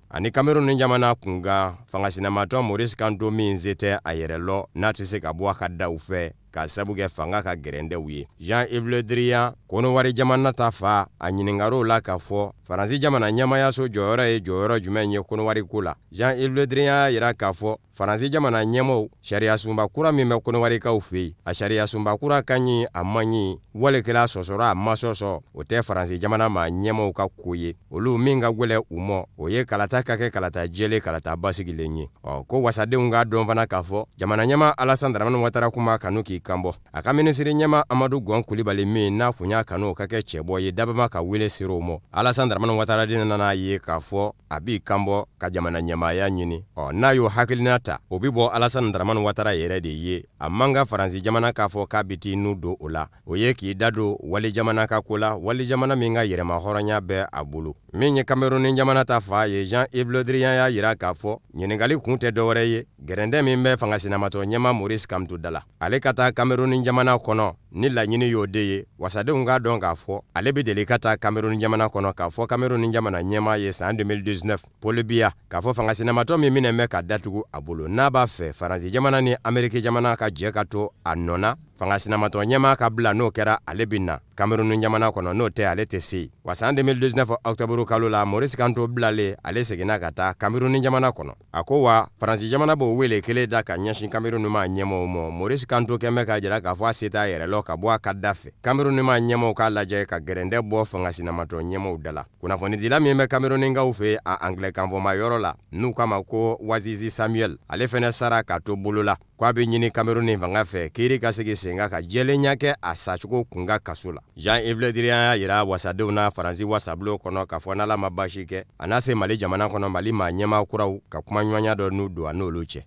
ani Cameroun ni jamana kunga fangasinamatɔ Maurice Kamto min se tɛ a yɛrɛ lɔ n'a tɛ se ka bɔ a ka daw fɛ ka sabu kɛ fanga ka gɛrɛndɛw ye. Jean-Yves Le Drian kɔnɔwari jamana ta fa a ɲiningar'o la ka fɔ Faransi jamana ɲɛmayaso jɔyɔrɔ ye jɔyɔrɔ jumɛn ye kɔnɔwari ko la. Jean-Yves Le Drian y'a yira k'a fɔ Faransi jamana ɲɛmɔgɔw sariya sunba kura min bɛ kɔnɔwarikaw fɛ yen a sariya sunba kura ka ɲi a man ɲi walikɛla sɔsɔrɔ a ma sɔsɔ o tɛ Faransi jamana ma ɲɛmɔgɔw ka ko ye olu min ka gwɛlɛ u mɔ o ye kalata ka kɛ kalata jɛlen kalata basigilen ye. Ko wasadenw k'a dɔn fana k'a fɔ jamana ɲɛma Alassane Dramane Ouattara kuma kanu k'i kanbɔ a ka minisiri ɲɛma Amadou Gon Coulibaly min n'a kun y'a kanu ka kɛ cɛbɔ ye dabama ka wele ser'o mɔ. Alassane Dramane Ouattara de nana ye k'a fɔ a b'i kanbɔ ka jamana ɲɛmaaya ɲini n'a y'o hakilina ta o bi bɔ Alassane Dramane Ouattara yɛrɛ de ye a man ka Faransi jamana k'a fɔ k'a bi t'i nu don o la o ye k'i da don wali jamana ka ko la wali jamana min ka yɛrɛma hɔrɔnya bɛ a bolo min ye Cameroun ni jamana ta fa ye Jean-Yves Le Drian y'a yira k'a fɔ ɲininkali kun tɛ dɔwɛrɛ ye gɛrɛndɛ min bɛ fangasinamatɔ ɲɛma Maurice Kamto dala ale ka taa Cameroun ni jamana kɔnɔ ni laɲini y'o de ye wasadenw k'a dɔn k'a fɔ ale bɛ deli ka taa Cameroun jamana kɔnɔ k'a fɔ Cameroun ni jamana ɲɛma ye san 2019 Paul Biya k'a fɔ fangasinamatɔ min minɛ bɛ ka datugu a bolo n'a b'a fɛ Faransi jamana ni Amérique jamana ka jɛ ka to a nɔ na fangasinamatɔ ɲɛma ka bila n'o kɛra ale bɛ na Cameroun ni jamana kɔnɔ n'o tɛ ale tɛ se wa san 2019 octobre kalo la Maurice Kamto bilalen ale seginna ka taa Cameroun ni jamana kɔnɔ a ko wa Faransi jamana b'o wele kelen da ka ɲɛsin Cameroun ma ɲɛmɔgɔw mɔ Maurice Kamto kɛmɛ ka jira k'a fɔ a se t'a yɛrɛ lɔ ka bɔ a ka da fɛ Cameroun ma ɲɛmɔgɔw k'a lajɛ ka gɛrɛndɛ bɔ fangasinamatɔ ɲɛmɔgɔw da la kunnafonidila min bɛ Camerouninkaw fɛ a anglais kanfɔma yɔrɔ la n'u k'a ma ko Wazizi Samuel ale fɛnɛ sara ka to bolo la k'a bɛ ɲini Cameroun ni fanga fɛ kiiri ka segi sen kan ka jɛlenya kɛ a sacogo kunga kaso la. Jean-Yves Le Drian y'a yira wasadenw na Faransi wasabilenw kɔnɔ k'a fɔ n'Ala ma baasi kɛ a n'a se Mali jamana kɔnɔ Mali maa ɲɛmaa kuraw ka kuma ɲɔgɔnya dɔ n'u don a n'olu cɛ.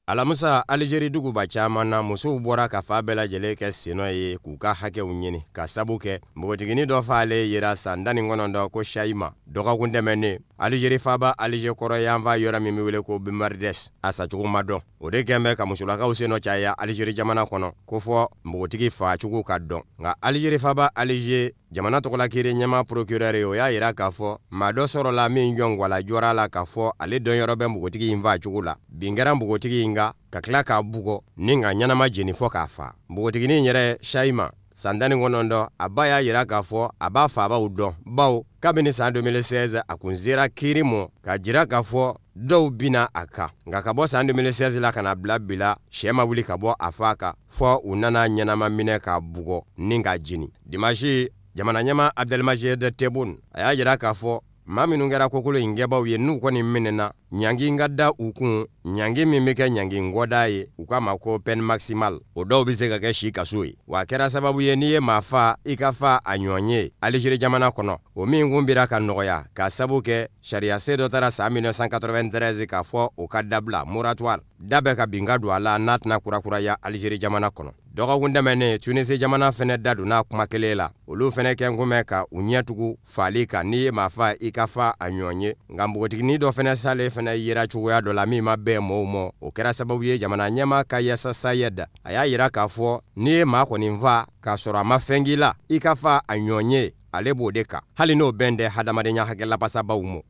Alamusa Algérie duguba caman na musow bɔra ka fa bɛɛ lajɛlen kɛ senɔ ye k'u ka hakɛw ɲini ka sabu kɛ npogotigini dɔ f'ale yera san 19 ko Chayima dɔgɔkun tɛmɛnen Algérie faba Alger kɔrɔ yanfa yɔrɔ min bɛ wele ko Bimardes a sacogo ma dɔn o de kɛn bɛ ka musolakaw senɔ caya Algérie jamana kɔnɔ ko fɔ npogotigi facogo ka dɔn nka Algérie faba Alger jamana tɔgɔla kiri ɲɛma procureur ye o y'a yira k'a fɔ maa dɔ sɔrɔla min jɔngwala jɔra la k'a fɔ ale dɔnyɔrɔ bɛ npogotigi in facogo la bin kɛra npogotigi in ka tila k'a bugɔ ni ka ɲɛnama jeni fɔ k'a fa npogotigini in yɛrɛ Chayima san 19 a ba y'a yira k'a fɔ a b'a fabaw dɔn baw kabini san 2016 a kun sera kiiri mɔ ka jira k'a fɔ dɔw bina a kan nka ka bɔ san 2016 la ka na bila bila sɛ ma wuli ka bɔ a fa kan fɔ u nana ɲɛnama minɛ k'a bugɔ ni ka jeni dimanche jamana ɲɛma Abdelmajid Tebboune a y'a jira k'a fɔ maa minnu kɛra kokolo in kɛbaw ye n'u kɔni minɛna ɲangi ka da u kun ɲangi min bɛ kɛ ɲangi ngɔda ye u k'a ma ko peine maximale o dɔw bɛ se ka kɛ si kaso ye wa a kɛra sababu ye n'i ye maa fa i ka fa a ɲɔgɔn ye Algérie jamana kɔnɔ o min kun bira ka nɔgɔya ka sabu kɛ sariya se dɔ taara san 1993 k'a fɔ o ka dabila moratoire da bɛ ka bin ka don a la n'a tɛna kurakuraya Algérie jamana kɔnɔ dɔgɔkun tɛmɛnen Tunisie jamana fɛnɛ da donna kuma kelen la olu fɛnɛ kɛ kun bɛ ka u ɲɛtugu fali kan n'i ye maa fa i ka fa a ɲɔgɔn ye nka npogotigini dɔ fɛnɛ sale fɛnɛ yera cogoya dɔ la min ma bɛn mɔɔw mɔ o kɛra sababu ye jamana ɲɛma ka Yassa Sayed a y'a yira k'a fɔ n'i ye maa kɔni fa k'a sɔrɔ a ma fɛn k'i la i ka fa a ɲɔgɔn ye ale b'o de kan hali n'o bɛn dɛ hadamadenya hakɛlabasabaw mo.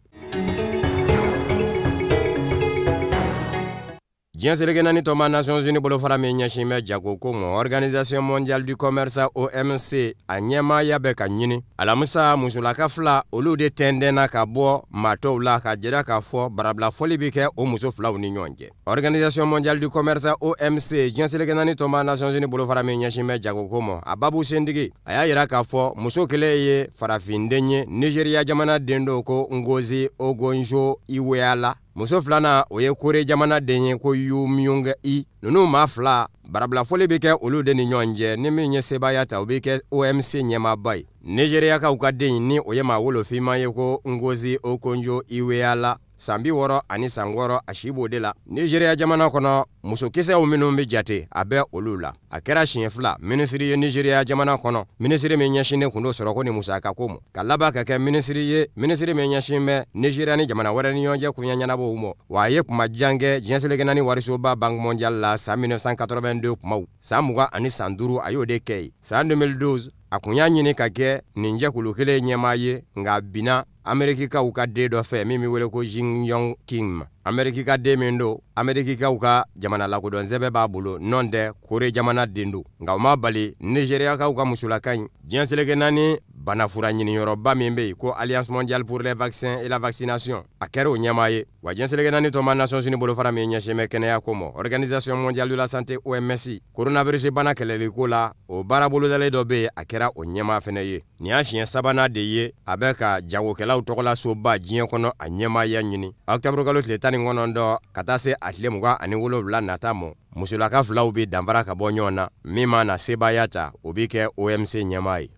Diɲɛ seleke naani tɔma Nations Unies bolofara min ɲɛsin bɛ jago ko ma Organisation mondiale du commerce OMC a ɲɛmaaya bɛ ka ɲini alamisa musolaka fila olu de tɛndɛnna ka bɔ matɔw la ka jira k'a fɔ barabila fɔli bi kɛ o muso filaw ni ɲɔgɔn cɛ. Organisation mondiale du commerce OMC diɲɛ seleke naani tɔma Nations Unies bolofara min ɲɛsin bɛ jago ko ma a babu sendigi a y'a yira k'a fɔ muso kelen ye farafinden ye Nigeria jamana den do ko Ngozi Ogonjo Iweala. Muso filana o ye Kore jamana den ye ko Yu Myung-i nunu ma fila barabila fɔli bi kɛ olu de ni ɲɔgɔn cɛ ni min ye sebaya ta o bi kɛ OMC ɲɛmaaba ye. Nigeria kaw ka den ni o ye maa wolofima ye ko Ngozi Okonjo Iweala san 60 ani san 6 a si b'o de la. Nigeria jamana kɔnɔ muso kisɛw minnu bɛ jate a bɛ olu la. A kɛra siɲɛ fila minisiri ye Nigeria jamana kɔnɔ minisiri min ɲɛsinnen kun do sɔrɔ ko ni musaka ko mo ka laban ka kɛ minisiri ye minisiri min ɲɛsin bɛ Nigeria ni jamana wɛrɛ ni ɲɔgɔn cɛ kunya ɲɛnabɔw mo wa a ye kuma jan kɛ diɲɛ seleke naani warisoba Banque mondiale la san 1982 kumaw san 20 ani san 5 a y'o de kɛ ye. San 2012 a kun y'a ɲini ka kɛ nin jɛkulu kelen ɲɛmaa ye nka binna Amerikikaw ka den dɔ fɛ min bɛ wele ko Jin Yong Kim. Amerikika den min do Amerikikaw ka jamana lakodɔn sɛbɛn b'a bolo nɔn tɛ Kore jamana den do nka o ma bali Nigeriakaw ka musolaka in diɲɛ seleke naani banafura ɲiniyɔrɔba min bɛ yen ko Alliance mondiale pour les vaccins et la vaccination a kɛra o ɲɛmaa ye wa diɲɛ seleke naani tɔma Nations Unies bolofara min ɲɛsin bɛ kɛnɛya ko ma Organisation mondiale de la santé OMS coronavirus bana kɛlɛliko la o baara bolodalen dɔ bɛ yen a kɛra o ɲɛmaa fɛnɛ ye. Nin y'a siɲɛ sabanan de ye a bɛ ka jagokɛlaw tɔgɔla soba diɲɛ kɔnɔ a ɲɛmaaya ɲini. Octobre kalo tile 19 ka taa se a tile 27 nata mɔ musolaka filaw bɛ danfara ka bɔ ɲɔgɔn na min ma na sebaya ta o bi kɛ OMC ɲɛmaa ye.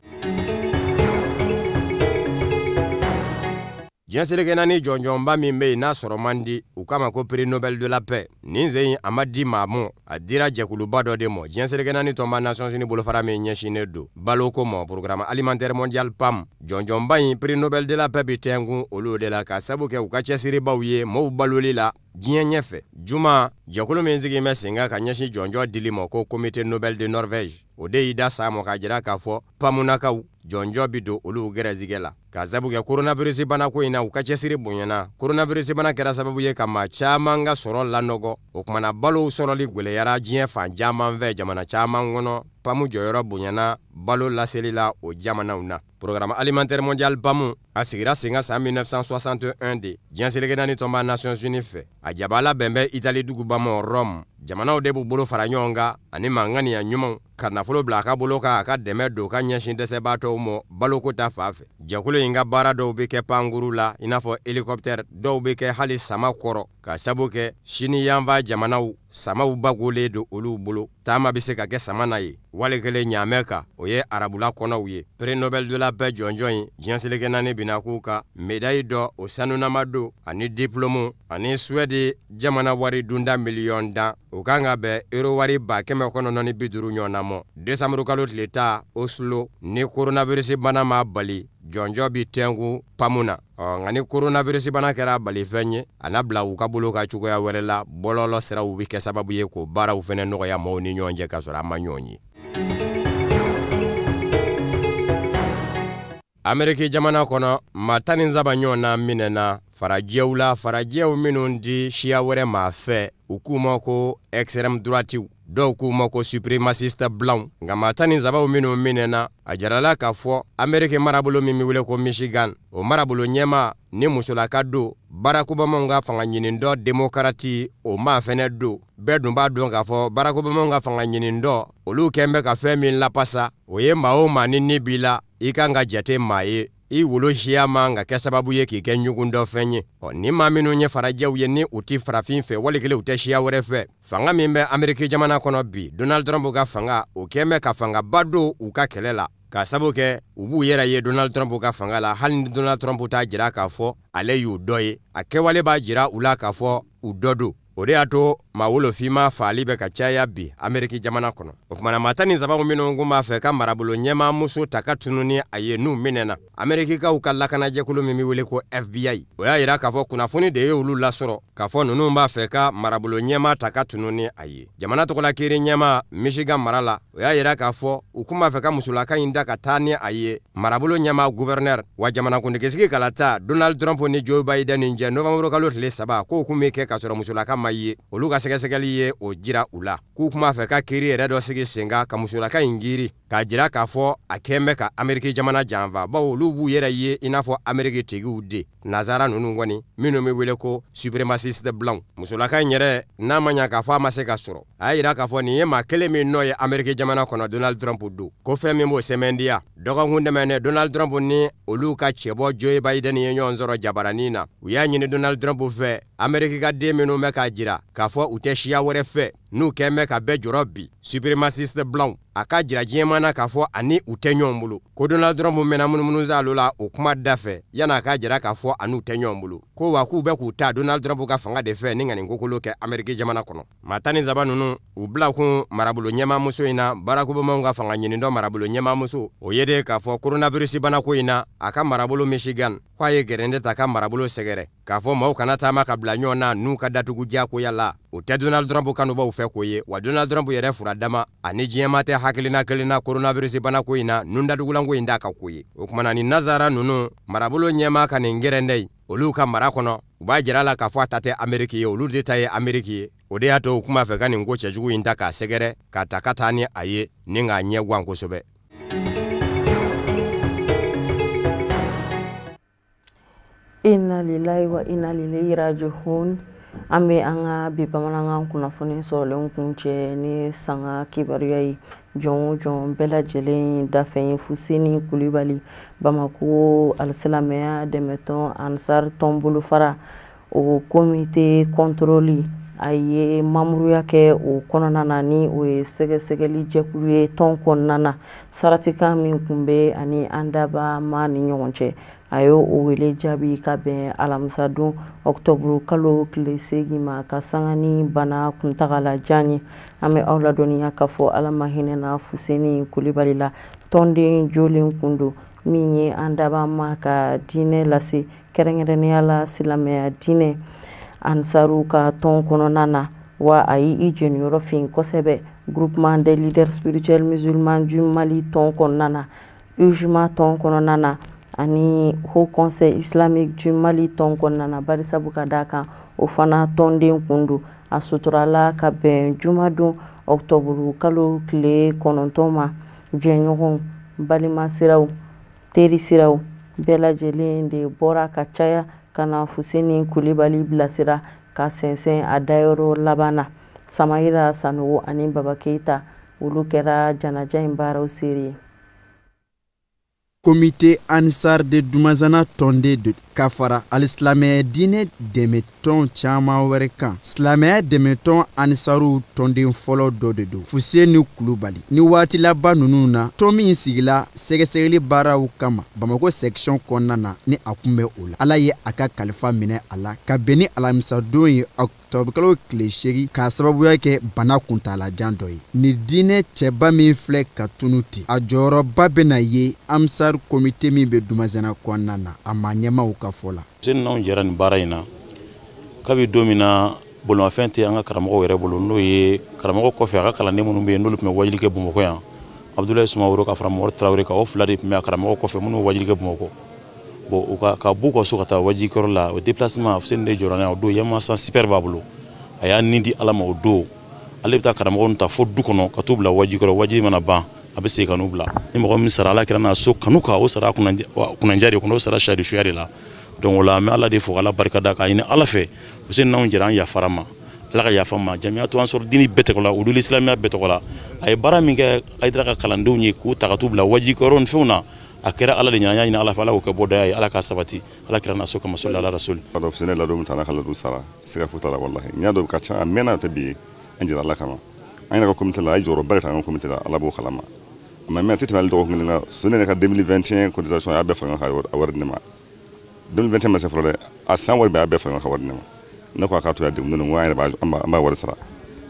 Diɲɛ seleke naani jɔnjɔnba min bɛ yen n'a sɔrɔ man di u kama ko prix Nobel de la paix nin sen in a ma di maa mɔ a dira jɛkuluba dɔ de mɔ diɲɛ seleke naani tɔnba Nations Unies bolofara min ɲɛsinnen do baloko mɔ programme alimentaire mondial PAM jɔnjɔnba in prix Nobel de la paix bi tɛnkun olu de la ka sabu kɛ u ka cɛsiribaw ye mɔɔw baloli la diɲɛ ɲɛfɛ. Juma jɛkulu min sigi bɛ sen kan ka ɲɛsin jɔnjɔ dili ma ko comité Nobel de Norvège o de y'i da sa mɔ ka jira k'a fɔ pamunakaw jɔnjɔ bi don olu gɛrɛsigɛ la ka sabu kɛ coronavirus bana ko in na u ka cɛsiri bonyana coronavirus bana kɛra sababu ye ka maa caman ka sɔrɔ lanɔgɔ o kumana balow sɔrɔli gwɛlɛyara diɲɛ fan caman fɛ jamana caman kɔnɔ pamu jɔyɔrɔ bonyana balo laseli la o jamanaw na. Programme alimentaire mondial PAMU a sigira sen kan san 1961 de diɲɛ seleke naani tɔnba Nations Unies fɛ a jabala bɛn bɛ Italie duguba ma Rome jamanaw de b'u bolo fara ɲɔgɔn kan ani manganiya ɲumanw ka nafolo bila a ka bolo kan a ka dɛmɛ don ka ɲɛsin dɛsɛbaatɔw ma baloko ta fan fɛ. Jɛkulu in ka baara dɔw bɛ kɛ pankuru la i n'a fɔ hélicoptère dɔw bɛ kɛ hali sama kɔrɔ ka sabu kɛ sini yanfa jamanaw samaw bagolen don olu bolo taama bɛ se ka kɛ sama na ye wali kelen ɲaamɛ kan o ye arabula kɔnɔw ye. Prix Nobel de la paix jɔnjɔn in diɲɛ seleke naani bina k'u ka médaille dɔ o sanunama don ani diplôme ani Suède jamana wari dunda miliyɔn dan o kan ka bɛn euro wari 150 ɲɔgɔn na mɔ. Décembre kalo tile 10 Oslo ni coronavirus bana ma bali jɔnjɔ bi tɛnku PAMU na nka ni coronavirus bana kɛra balifɛn ye a na bila u ka bolo ka cogoya wɛrɛ la bɔlɔlɔ siraw bi kɛ sababu ye k'o baaraw fɛnɛ nɔgɔya mɔgɔw ni ɲɔgɔn cɛ ka sɔrɔ a ma ɲɔgɔn ye. Ameriki jamana kɔnɔ maa 17 ɲɔgɔn na minɛna farajɛw la farajɛw minnu di siya wɛrɛ maa fɛ u k'u ma ko extrême droitiw dɔw k'u ma ko suprémaciste blanc nka maa 17 minnu minɛna a jarala k'a fɔ Ameriki marabolo min bɛ wele ko Michigan o marabolo ɲɛma ni musolaka don Barack Obama ka fanga ɲini dɔ démocrate o maa fɛnɛ don bɛɛ dun b'a dɔn k'a fɔ Barack Obama ka fanga ɲini dɔ olu kɛn bɛ ka fɛn min lapasa o ye maa o maa ni b'i la i kan ka jate maa ye i wolo siya man ka kɛ sababu ye k'i kɛ ɲugun dɔ fɛn ye ni maa minnu ye farajɛw ye ni u ti farafin fɛ wali kelen u tɛ siya wɛrɛ fɛ fanga min bɛ Ameriki jamana kɔnɔ bi Donald Trump ka fanga o kɛn bɛ ka fangaba don u ka kɛlɛ la ka sabu kɛ u b'u yɛrɛ ye Donald Trump ka fanga la hali ni Donald Trump t'a jira k'a fɔ ale y'u dɔ ye a kɛwale b'a jira u la k'a fɔ u dɔ don o de y'a to ma wolofima faali bɛ ka caya bi Ameriki jamana kɔnɔ. O kumana matani zabangu minnu kun b'a fɛ ka marabolo ɲɛmaa muso ta ka tunu ni a ye n'u minɛna. Amerikikaw ka lakanajɛkulu min bɛ wele ko FBI o y'a yira k'a fɔ kunnafoni de ye olu lasɔrɔ k'a fɔ ninnu b'a fɛ ka marabolo ɲɛmaa ta ka tunu ni a ye. Jamana tɔgɔla kiiri ɲɛmaa Michigan mara la o y'a yira k'a fɔ u kun b'a fɛ ka musolaka in da ka taa ni a ye marabolo ɲɛmaa gouverneur wa jamanakuntigisigi kalata Donald Trump ni Joe Biden in jɛ Novembre kalo tile 3 k'o kun bɛ kɛ ka sɔrɔ musolaka ma ye olu ka sɛgɛsɛgɛli ye o jira u la k'u kun b'a fɛ ka kiiri yɛrɛ dɔ sigi senga ka musolaka in giiri k'a jira k'a fɔ a kɛn bɛ ka Ameriki jamana janfa bawo olu b'u yɛrɛ ye i n'a fɔ Ameriki tigiw de nazara ninnu kɔni minnu bɛ wele ko suprémaciste blanc musolaka in yɛrɛ n'a ma ɲa k'a fɔ a ma se ka sɔrɔ a y'a yira k'a fɔ nin ye maa kelen min nɔ ye Ameriki jamana kɔnɔ Donald Trump don ko fɛn min b'o sɛmɛndiya dɔgɔkun tɛmɛnen Donald Trump ni olu ka cɛbɔ Joe Biden ye ɲɔgɔn sɔrɔ jabaranin na u y'a ɲini Donald Trump fɛ Ameriki ka den minnu bɛ k'a jira k'a fɔ u tɛ siya wɛrɛ fɛ n'u kɛn bɛ ka bɛɛ jɔrɔ bi suprémaciste blanc a ka jira diɲɛma na k'a fɔ ani u tɛ ɲɔgɔn bolo ko Donald Trump mɛna munumunu zalo la o kuma da fɛ yana ka jira k'a fɔ ani u tɛ ɲɔgɔn bolo ko wa k'u bɛ k'u ta Donald Trump ka fanga de fɛ ni ŋanin kokolo kɛ Ameriki jamana kɔnɔ maa tan ni saba ninnu u bila kun marabolo ɲɛmaamuso in na Barack Obama ka fanga ɲinindɔ marabolo ɲɛmaamuso o ye de k'a fɔ coronavirus banako in na a ka marabolo Michigan k'a ye gɛrɛnde ta ka marabolo sɛgɛrɛ k'a fɔ maaw kana taama ka bila ɲɔgɔn na n'u ka datugu diyakoya la o tɛ Donald Trump kanubaw fɛ k'o ye wa Donald Trump yɛrɛ fura dama ani diɲɛma tɛ hakilina kelen na coronavirus banako in na nun datugulanko in da ka ko ye o kumana ni nazara ninnu marabolo ɲɛmaa ka nin gɛrɛndɛ in olu ka mara kɔnɔ u b'a jira la k'a fɔ a ta tɛ Ameriki ye olu de ta ye Ameriki ye o de y'a to u kuma fɛ ka nin ko cɛjugu in ta k'a sɛgɛrɛ k'a ta ka taa ni a ye ni k'a ɲɛ gan kosɛbɛ. Inna lillahi wa inna ilaihi raji'un. An bɛ an ka bi bamanankan kunnafoni sɔrɔlen kun cɛ ni sanga kibaruya ye jɔn o jɔn bɛɛ lajɛlen dafɛn ye Fuseni Kulibali Bamako alisilamɛya dɛmɛtɔn Ansar tɔn bolofara o komite kɔntoroli a ye mamuruya kɛ o kɔnɔna na ni o ye sɛgɛsɛgɛli jɛkulu ye tɔn kɔnɔna na saratikan min kun bɛ ani an dabama ni ɲɔgɔn cɛ a y'o wele jaabi ka bɛn alamisa don Octobre kalo tile 8 ma ka sanga ni bana kuntagalajan ye an bɛ aw ladɔnniya k'a fɔ Ala ma hinɛna Fuseni Kulibali la tɔnden jolen kun don min ye an dabama ka diinɛ lase kɛrɛnkɛrɛnnenya la silamɛya diinɛ Ansaru ka tɔn kɔnɔna na wa a y'i jɛniyɔrɔ fin kosɛbɛ Groupement des leaders spirituels musulmans du Mali tɔn kɔnɔna na UJMA tɔn kɔnɔna na ani Haut Conseil islamique du Mali tɔn kɔnɔna na barisabu ka d'a kan o fana tɔnden kun don a suturala ka bɛn jumadon Octobre kalo tile 9 ma jɛɲɔgɔnw balima siraw teri siraw bɛɛ lajɛlen de bɔra ka caya ka na Fuseni Kulibali bilasira ka sɛnsɛn a dayɔrɔ laban na Samayira Sanogo ani Baba Keita olu kɛra janaja in baaraw seri ye. Comité Ansar de Dumazana tɔnden de ka fara alisilamɛya diinɛ dɛmɛtɔn caman wɛrɛ kan silamɛya dɛmɛtɔn Ansaru tɔnden fɔlɔ dɔ de don Fuseni Kulibali ni waati laban ninnu na tɔn min sigila sɛgɛsɛgɛli baaraw kama Bamako section kɔnɔna na ni a kun bɛ o la Ala ye a ka kalifa minɛ a la ka bɛn ni alamisadon ye Octobre kalo tile 8 k'a sababuya kɛ bana kuntalajan dɔ ye ni diinɛ cɛba min filɛ ka tunu ten a jɔyɔrɔba bɛna ye Ansar comité min bɛ Dumazana kɔnɔna na a ma ɲɛmaw ka fɔ la sen n'anw jɛra nin baara in na kabi don min na bolimafɛn tɛ an ka karamɔgɔ yɛrɛ bolo n'o ye karamɔgɔ kɔfɛ a ka kalanden minnu bɛ yen n'olu tun bɛ wajili kɛ Bamakɔ yan Abdoulaye Sumaworo ka fara Mamadu Tarawele kan o fila de tun bɛ a karamɔgɔ kɔfɛ minnu wajili kɛ Bamakɔ bon u ka b'u ka so ka taa wajikɛyɔrɔ la o déplacement Fuseni de jɔra n'a ye o don Yamasa super b'a bolo a y'a nin di Ala ma o don ale bɛ taa karamɔgɔ ninnu ta fo du kɔnɔ ka t'u bila wajikɛyɔrɔ waji mana ban a bɛ segin ka n'u bila ni mɔgɔ min sara Ala kɛra n'a so kanu kan o sara kunanja de kɔnɔ o sara sarisuya de la donc o la an bɛ Ala de fo Ala barika da k'a ɲini Ala fɛ Fuseni n'anw jɛra an yafara ma Ala ka yafa ma jamiyatu Ansar dini bɛɛ tɔgɔ la ulul islamiya bɛɛ tɔgɔ la a ye baara min kɛ Hayidara ka kalandenw ye k'u ta ka t'u bila wajikɛyɔrɔ ni fɛnw na a kɛra Ala de ɲana ɲini Ala fɛ Ala k'o kɛ bɔdaya ye Ala k'a sabati Ala kɛra n'a so kama sɔli ala rasul Fuseni ladon min tana ka ladu sara siga futa la wallahi ɲa dɔ ka ca a mɛnna tɛ bi an jira Ala kama an yɛrɛ ka comité la a ye jɔyɔrɔba de ta an ka comité la Ala b'o kalama mais a tɛ tɛmɛ ale dɔgɔkun kelen kan Fuseni yɛrɛ ka 2021 cotisation a y'a bɛɛ fara ɲɔgɔn kan a wari di ne ma 2021 ma se fɔlɔ dɛ a san wari bɛɛ a bɛɛ fara ɲɔgɔn kan wari di ne ma ne ko ka to ya de mun wa ina ba amma wala sara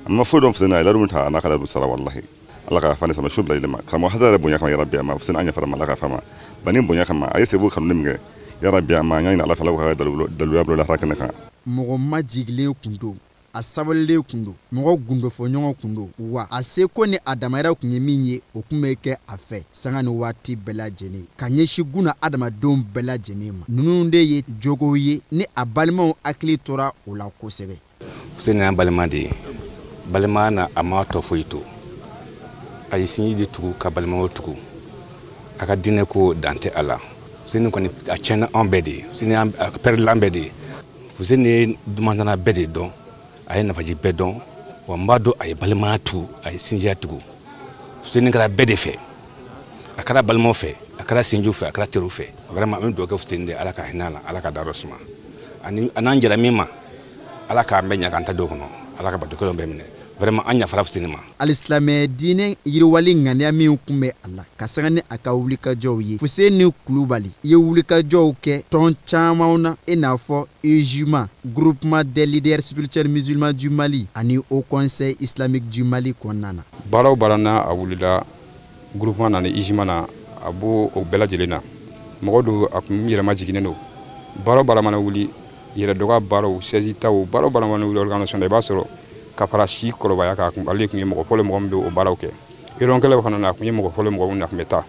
amma fo don fusena ila dum ta na kala du sara wallahi Allah ka fani sama shubla ilma kama hadara bunya kama ya rabbi amma fusena anya fara malaka fama banin bunya kama ayese bu kanu nimge ya rabbi amma nya ina Allah fala ka dalu ya blo la rakana ka mogo majigile kundo asabalile kundo mogo gundo fo nyongo kundo wa aseko ni adamayra kunye minye okumeke afe sangani wati bela jeni kanyeshi guna adama dom bela jeni ma nununde ye jogo ye ni abalima akli tora ola kosebe fusena balima de balima na amato foito ay sinyi de tuku ka balima otuku aka dine ko dante ala fusena ko ni a chena ambede fusena per lambede fusena dumanzana bede don ay nafaji bedon wa mbado ay balima tu ay sinja tuku fusena kala bede fe akara balima fe akara sinju fe akara teru fe vraiment am do ka fusena ala ka hinala ala ka darosma ani ananjela mima ala ka mbenya kan ta do kono ala ka badoko lo mbemne vraiment anya fara fusena alislamé dine yirwali ngania mi hukume Allah kasangani akawulika jowi fuseni klubali ye wulika jowke ton chamauna enafo ejuma groupement des leaders spirituels musulmans du Mali ani au conseil islamique du Mali konana baraw barana awulila groupement na ejuma na abo o bela jelena mogodo akum yirama jigineno baraw baramana wuli yira doga baraw sezi taw baraw baramana wuli organisation de basoro kapara si koloba ya ka ale kunye mo pole mo mbe o barawke iron kele fana na kunye mo pole mo na meta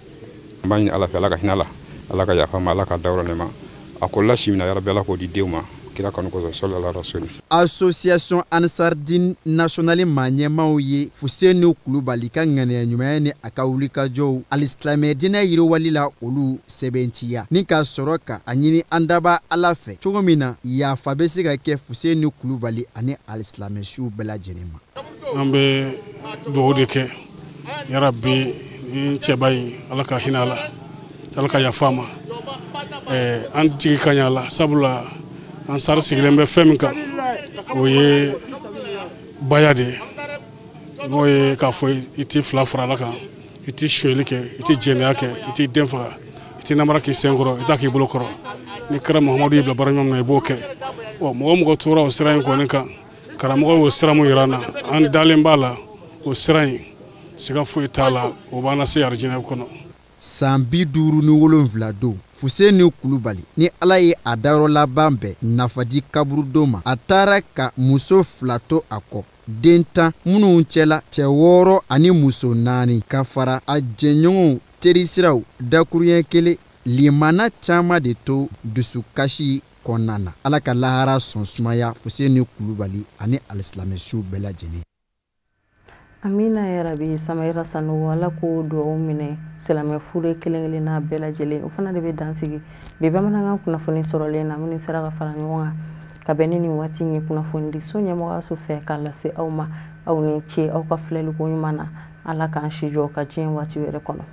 mbani ala fa ala ka hinala ala ka ya fa ala ka dawra nema akolla shimina ya rabbi ala ko di dewma kila kanu ko sallallahu alaihi wasallam association ansardin nationale manyema ye fuseni klubali ka ngane nyuma ne akawulika jow alislamé dina yiro walila olu sebentiya ni ka soroka anyini andaba alafe chogomina ya fabesi ka ke fuseni klubali ani alislamé shu bela jenema ambe dodeke ya rabbi chebay alaka hinala alaka ya fama anti kanyala sabula ansar siglembe femka oye bayade moye ka fo iti flafra laka iti shoelike iti jenake iti demfra iti namara ki sengro ita ki bulokoro ni kara muhammadu ibla baranyam na iboke o mo tura o sirain ko nka kara mo o siramu irana an dalimbala o sirain siga fo itala o bana se arjina kono sambi duru ni wolonvla do fuseni kulubali ni ala ye adaro labambe nafadi kaburu doma atara ka muso flato ako denta munu cela ce woro ani muso nani kafara a jenyon terisiraw dakurien kele limana chama de to dusu kashi konana ala ka lahara sonsumaya fuseni kulubali ani alislamé shu bela jeni Amina ya rabi Samaira sanu wala ko do mine selame fure kelengeli na bela jele o fana de be dansigi be bamana kuna foni sorole na mini sera fala ni wonga ka benini wati ni kuna fondi so nyamo aso fe kala se awma aw ni che aw ka flelu ko nyumana ala kan shijo ka jin wati were kono